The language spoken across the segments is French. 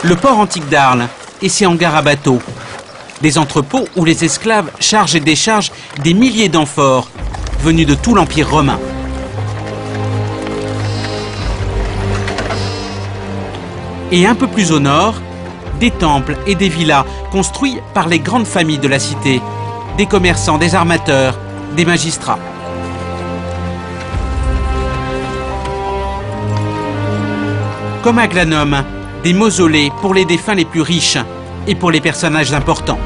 Le port antique d'Arles et ses hangars à bateaux. Des entrepôts où les esclaves chargent et déchargent des milliers d'amphores venus de tout l'Empire romain. Et un peu plus au nord, des temples et des villas construits par les grandes familles de la cité, des commerçants, des armateurs, des magistrats. Comme à Glanum, des mausolées pour les défunts les plus riches et pour les personnages importants.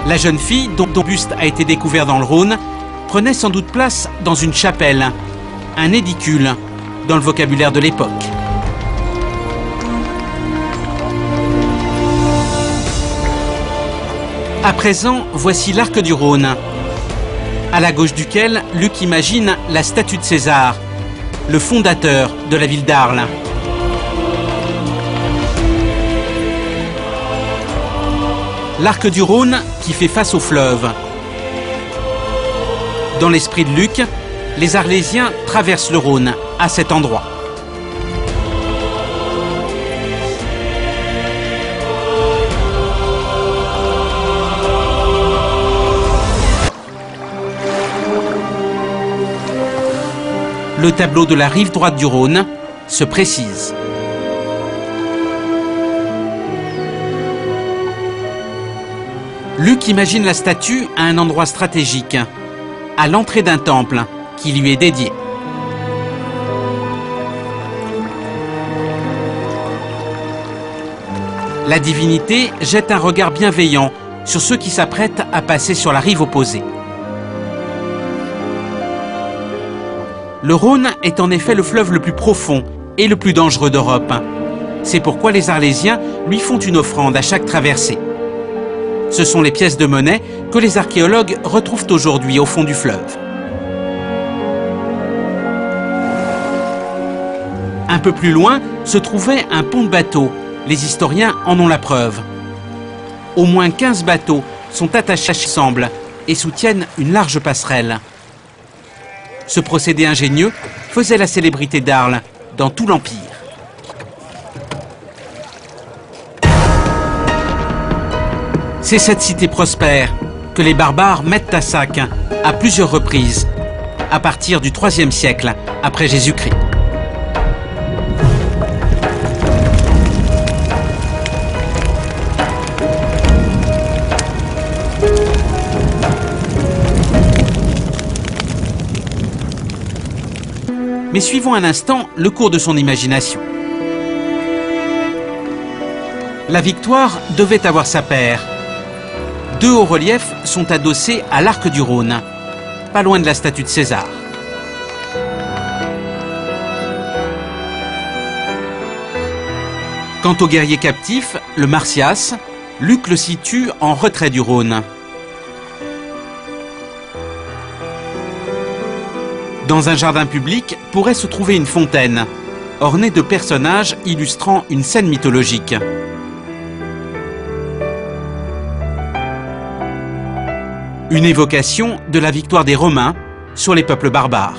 La jeune fille, dont le buste a été découvert dans le Rhône, prenait sans doute place dans une chapelle, un édicule, dans le vocabulaire de l'époque. À présent, voici l'arc du Rhône, à la gauche duquel Luc imagine la statue de César, le fondateur de la ville d'Arles. L'arc du Rhône qui fait face au fleuve. Dans l'esprit de Luc, les Arlésiens traversent le Rhône à cet endroit. Le tableau de la rive droite du Rhône se précise. Luc imagine la statue à un endroit stratégique, à l'entrée d'un temple qui lui est dédié. La divinité jette un regard bienveillant sur ceux qui s'apprêtent à passer sur la rive opposée. Le Rhône est en effet le fleuve le plus profond et le plus dangereux d'Europe. C'est pourquoi les Arlésiens lui font une offrande à chaque traversée. Ce sont les pièces de monnaie que les archéologues retrouvent aujourd'hui au fond du fleuve. Un peu plus loin se trouvait un pont de bateaux. Les historiens en ont la preuve. Au moins 15 bateaux sont attachés ensemble et soutiennent une large passerelle. Ce procédé ingénieux faisait la célébrité d'Arles dans tout l'Empire. C'est cette cité prospère que les barbares mettent à sac à plusieurs reprises, à partir du IIIe siècle après Jésus-Christ. Mais suivons un instant le cours de son imagination. La victoire devait avoir sa paire. Deux hauts-reliefs sont adossés à l'arc du Rhône, pas loin de la statue de César. Quant au guerrier captif, le Marsyas, Luc le situe en retrait du Rhône. Dans un jardin public pourrait se trouver une fontaine, ornée de personnages illustrant une scène mythologique. Une évocation de la victoire des Romains sur les peuples barbares.